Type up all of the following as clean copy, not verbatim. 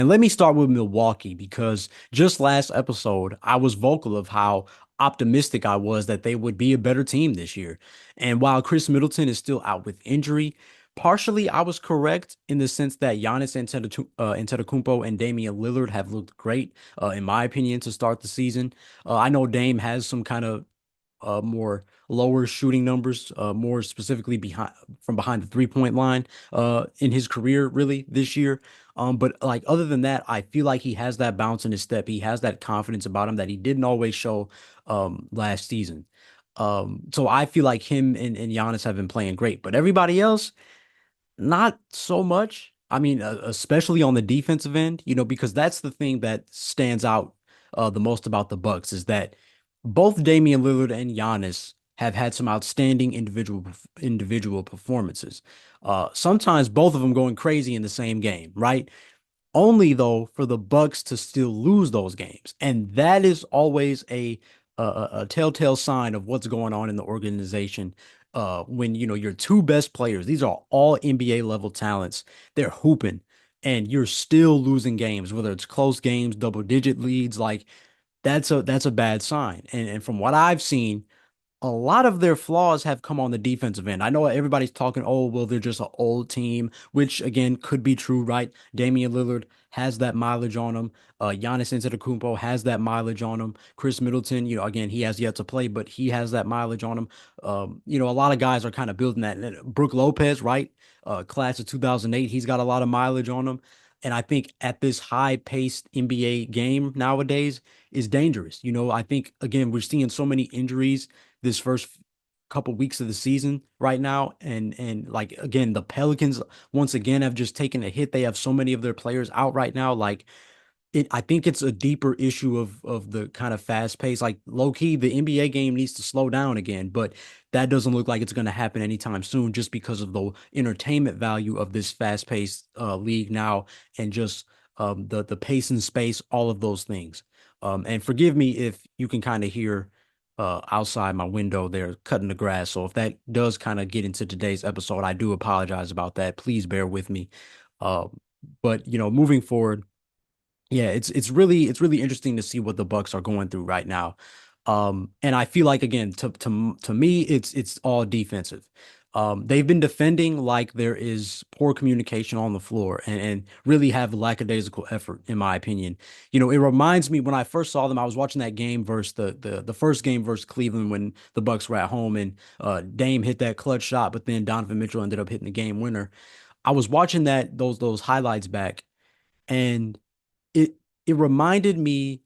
And let me start with Milwaukee because just last episode, I was vocal of how optimistic I was that they would be a better team this year. And while Chris Middleton is still out with injury, partially I was correct in the sense that Giannis Antetokounmpo and Damian Lillard have looked great, in my opinion, to start the season. I know Dame has some kind of more lower shooting numbers, more specifically behind the 3-point line in his career, really this year. But like other than that, I feel like he has that bounce in his step. He has that confidence about him that he didn't always show last season. So I feel like him and Giannis have been playing great, but everybody else, not so much. I mean, especially on the defensive end, because that's the thing that stands out the most about the Bucks is that both Damian Lillard and Giannis have had some outstanding individual performances. Sometimes both of them going crazy in the same game, right? Only though for the Bucks to still lose those games, and that is always a telltale sign of what's going on in the organization. When your two best players, these are all NBA level talents, they're hooping, and you're still losing games, whether it's close games, double digit leads, like that's a bad sign. And from what I've seen, a lot of their flaws have come on the defensive end. I know everybody's talking, oh, well, they're just an old team, which again could be true, right? Damian Lillard has that mileage on him. Giannis Antetokounmpo has that mileage on him. Chris Middleton, again, he has yet to play, but he has that mileage on him. A lot of guys are kind of building that. And Brook Lopez, right? Class of 2008, he's got a lot of mileage on him. And I think at this high-paced NBA game nowadays is dangerous. I think again we're seeing so many injuries this first couple weeks of the season right now. And like again, the Pelicans once again have just taken a hit. They have so many of their players out right now. Like I think it's a deeper issue of the kind of fast pace. Like low key, the NBA game needs to slow down again, but that doesn't look like it's going to happen anytime soon, just because of the entertainment value of this fast paced league now, and just the pace and space, all of those things. And forgive me if you can kind of hear outside my window they're cutting the grass. So if that does kind of get into today's episode, I do apologize about that. Please bear with me. Uh, but moving forward, yeah, it's really interesting to see what the Bucks are going through right now. And I feel like again, to me, it's all defensive. They've been defending like there is poor communication on the floor, and really have lackadaisical effort, in my opinion. It reminds me when I first saw them, I was watching that game versus the first game versus Cleveland when the Bucks were at home, and Dame hit that clutch shot, but then Donovan Mitchell ended up hitting the game winner. I was watching those highlights back, and it it reminded me,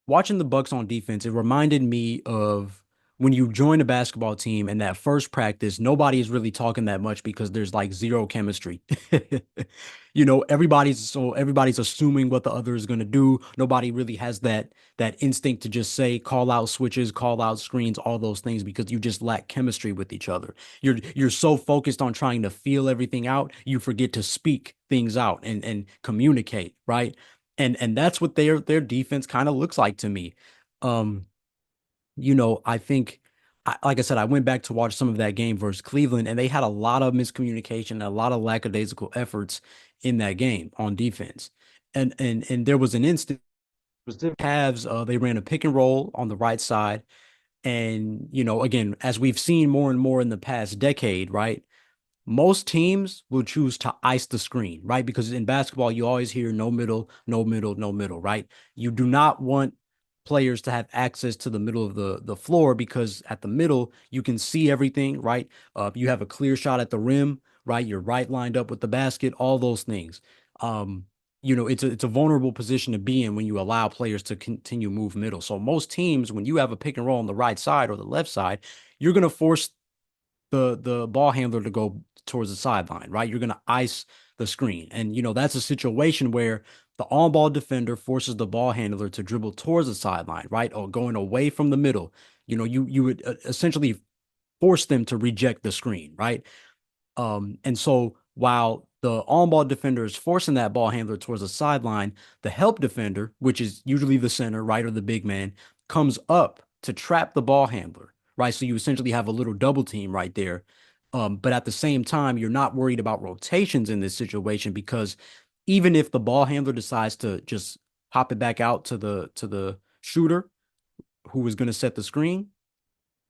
watching the Bucks on defense, it reminded me of when you join a basketball team and that first practice, nobody is really talking that much because there's like zero chemistry. Everybody's assuming what the other is going to do. Nobody really has that instinct to just say, call out switches, call out screens, all those things, because you just lack chemistry with each other. You're so focused on trying to feel everything out, you forget to speak things out and communicate, right? And that's what their defense kind of looks like to me. Um, I think, like I said, I went back to watch some of that game versus Cleveland, and they had a lot of miscommunication, and a lot of lackadaisical efforts in that game on defense. And there was an instant, was the Cavs, they ran a pick and roll on the right side, and again, as we've seen more and more in the past decade, right? Most teams will choose to ice the screen, right? Because in basketball, you always hear no middle, no middle, no middle, right? You do not want players to have access to the middle of the floor, because at the middle, you can see everything, right? You have a clear shot at the rim, right? You're right lined up with the basket, all those things. Um, it's a vulnerable position to be in when you allow players to continue move middle. So most teams, when you have a pick and roll on the right side or the left side, you're going to force the ball handler to go towards the sideline, right? You're going to ice the screen. And, that's a situation where the on ball defender forces the ball handler to dribble towards the sideline, right? Or going away from the middle. You would essentially force them to reject the screen, right? And so while the on ball defender is forcing that ball handler towards the sideline, the help defender, which is usually the center, right, or the big man, comes up to trap the ball handler, right? So you essentially have a little double team right there. But at the same time, you're not worried about rotations in this situation, because even if the ball handler decides to just pop it back out to the shooter who is going to set the screen,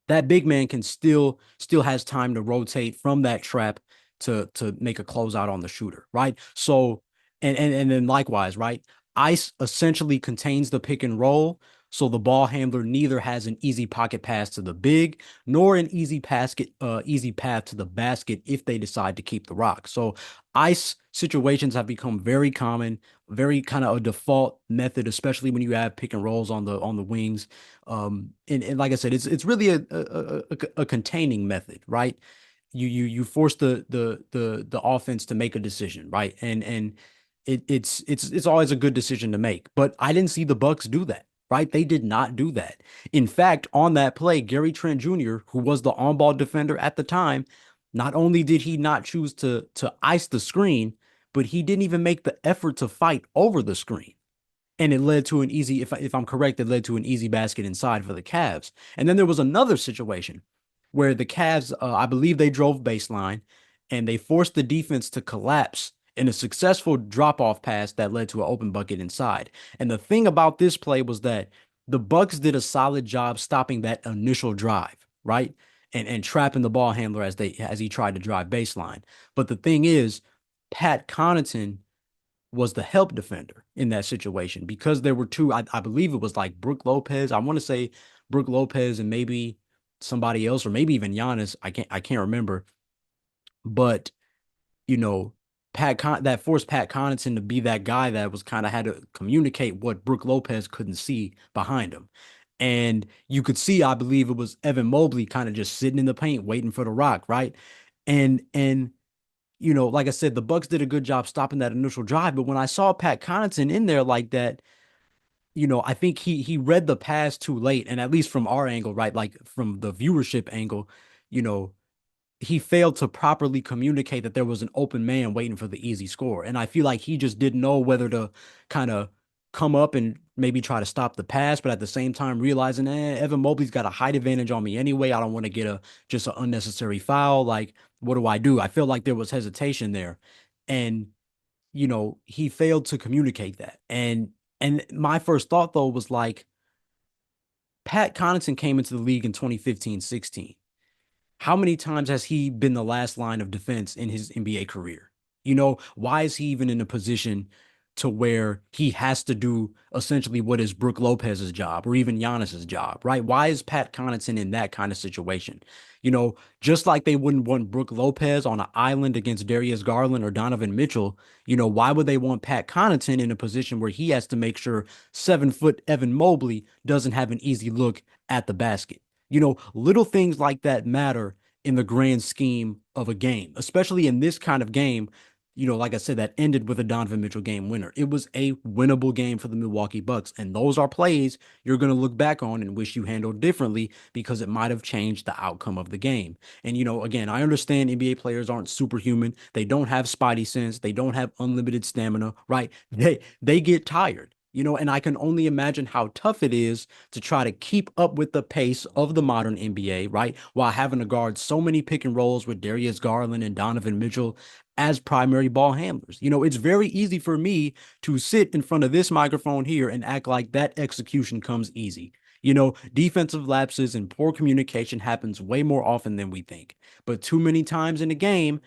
that big man can still has time to rotate from that trap to make a closeout on the shooter, right? So and then likewise, right? Ice essentially contains the pick and roll, so the ball handler neither has an easy pocket pass to the big nor an easy path to the basket if they decide to keep the rock. So ice situations have become very common, very kind of a default method, especially when you have pick and rolls on the wings. And like I said, it's really a containing method, right? You force the offense to make a decision, right? And it's always a good decision to make. But I didn't see the Bucks do that, right? They did not do that. In fact, on that play, Gary Trent Jr., who was the on-ball defender at the time, not only did he not choose to ice the screen, but he didn't even make the effort to fight over the screen. And it led to an easy, if I'm correct, it led to an easy basket inside for the Cavs. And then there was another situation where the Cavs, I believe they drove baseline and they forced the defense to collapse in a successful drop off pass that led to an open bucket inside. And the thing about this play was that the Bucks did a solid job stopping that initial drive, right? And trapping the ball handler as he tried to drive baseline. But the thing is, Pat Connaughton was the help defender in that situation because there were two. I believe it was like Brook Lopez. I want to say Brook Lopez and maybe somebody else, or maybe even Giannis. I can't remember. But you know, that forced Pat Connaughton to be that guy that was kind of had to communicate what Brook Lopez couldn't see behind him. And you could see, I believe it was Evan Mobley kind of just sitting in the paint waiting for the rock, right? And like I said, the Bucks did a good job stopping that initial drive. But when I saw Pat Connaughton in there like that, I think he read the pass too late. And at least from our angle, right, like from the viewership angle, you know, he failed to properly communicate that there was an open man waiting for the easy score. And I feel like he just didn't know whether to kind of come up and maybe try to stop the pass, but at the same time realizing, Evan Mobley's got a height advantage on me anyway. I don't want to get a just an unnecessary foul. Like, what do I do? I feel like there was hesitation there. And, he failed to communicate that. And my first thought though was like, Pat Connaughton came into the league in 2015-16. How many times has he been the last line of defense in his NBA career? Why is he even in a position to where he has to do essentially what is Brook Lopez's job or even Giannis's job, right? Why is Pat Connaughton in that kind of situation? Just like they wouldn't want Brook Lopez on an island against Darius Garland or Donovan Mitchell, why would they want Pat Connaughton in a position where he has to make sure 7 foot Evan Mobley doesn't have an easy look at the basket? Little things like that matter in the grand scheme of a game, especially in this kind of game. Like I said, that ended with a Donovan Mitchell game winner. It was a winnable game for the Milwaukee Bucks. And those are plays you're going to look back on and wish you handled differently because it might have changed the outcome of the game. And, again, I understand NBA players aren't superhuman. They don't have spidey sense. They don't have unlimited stamina, right? They get tired. And I can only imagine how tough it is to try to keep up with the pace of the modern NBA, right? While having to guard so many pick and rolls with Darius Garland and Donovan Mitchell as primary ball handlers. It's very easy for me to sit in front of this microphone here and act like that execution comes easy. Defensive lapses and poor communication happens way more often than we think. But too many times in a game,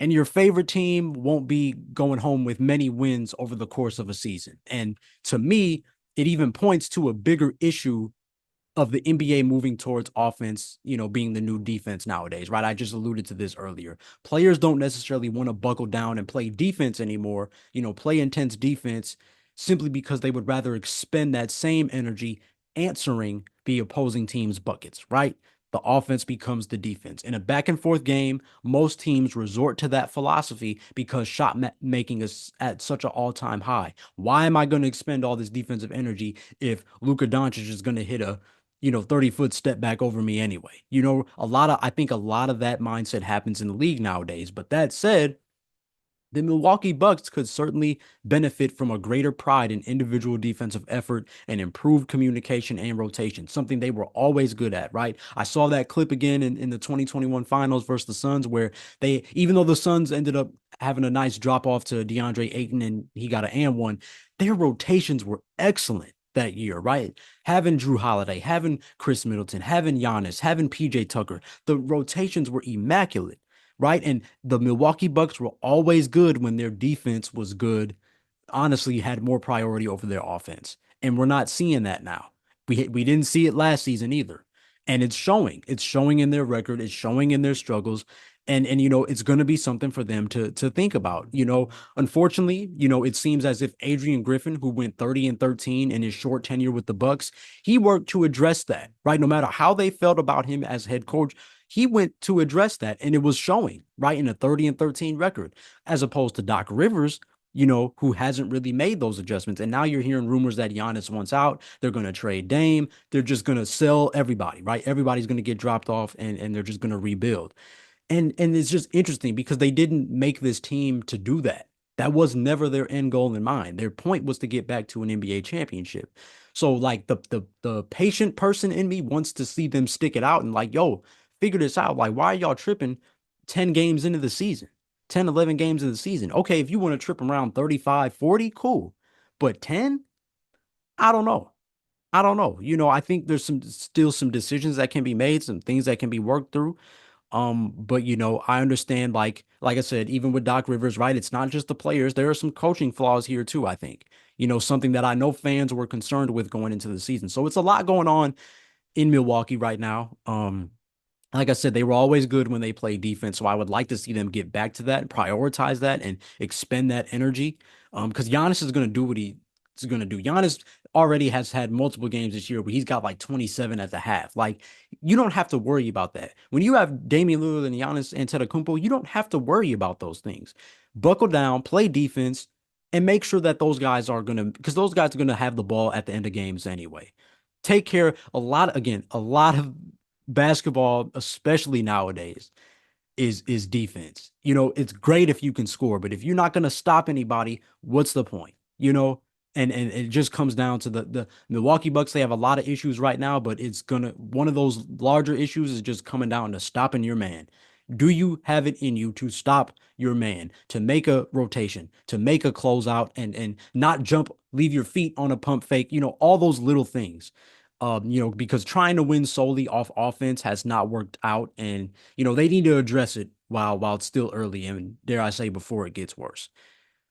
and your favorite team won't be going home with many wins over the course of a season. And to me, it even points to a bigger issue of the NBA moving towards offense, being the new defense nowadays, right? I just alluded to this earlier. Players don't necessarily want to buckle down and play defense anymore, play intense defense simply because they would rather expend that same energy answering the opposing team's buckets, right? The offense becomes the defense. In a back and forth game, most teams resort to that philosophy because making is at such an all-time high. Why am I going to expend all this defensive energy if Luka Doncic is going to hit a 30-foot step back over me anyway? I think a lot of that mindset happens in the league nowadays. But that said, The Milwaukee Bucks could certainly benefit from a greater pride in individual defensive effort and improved communication and rotation, something they were always good at, right? I saw that clip again in the 2021 finals versus the Suns, where they, even though the Suns ended up having a nice drop off to DeAndre Ayton and he got an and one, their rotations were excellent that year, right? Having Drew Holiday, having Chris Middleton, having Giannis, having PJ Tucker, the rotations were immaculate, right? And the Milwaukee Bucks were always good when their defense was good, honestly had more priority over their offense. And we're not seeing that now. We didn't see it last season either. And it's showing. It's showing in their record, it's showing in their struggles. And it's going to be something for them to think about. Unfortunately, it seems as if Adrian Griffin, who went 30 and 13 in his short tenure with the Bucks, he worked to address that, right? No matter how they felt about him as head coach, he went to address that, and it was showing, right, in a 30 and 13 record, as opposed to Doc Rivers, who hasn't really made those adjustments. And now you're hearing rumors that Giannis wants out. They're going to trade Dame. They're just going to sell everybody, right? Everybody's going to get dropped off, and they're just going to rebuild. And it's just interesting because they didn't make this team to do that. That was never their end goal in mind. Their point was to get back to an NBA championship. So like the patient person in me wants to see them stick it out and like, yo, figure this out. Like, why are y'all tripping 10 games into the season? 10, 11 games of the season. Okay, if you want to trip around 35, 40, cool. But 10? I don't know. I don't know. I think there's still some decisions that can be made, some things that can be worked through. But I understand, like I said, even with Doc Rivers, right? It's not just the players. There are some coaching flaws here too, I think. Something that I know fans were concerned with going into the season. So it's a lot going on in Milwaukee right now. Like I said, they were always good when they played defense. So I would like to see them get back to that and prioritize that and expend that energy. Because Giannis is going to do what he's going to do. Giannis already has had multiple games this year where he's got like 27 at the half. Like, you don't have to worry about that. When you have Damian Lillard and Giannis Antetokounmpo, you don't have to worry about those things. Buckle down, play defense, and make sure that those guys are going to, because those guys are going to have the ball at the end of games anyway. Take care. A lot of basketball, especially nowadays, is defense. It's great if you can score, but if you're not going to stop anybody, what's the point? And it just comes down to the Milwaukee Bucks. They have a lot of issues right now, but it's gonna one of those larger issues is just coming down to stopping your man. Do you have it in you to stop your man, to make a rotation, to make a closeout, and not jump, leave your feet on a pump fake? All those little things. Because trying to win solely off offense has not worked out, and they need to address it while it's still early, and dare I say, before it gets worse.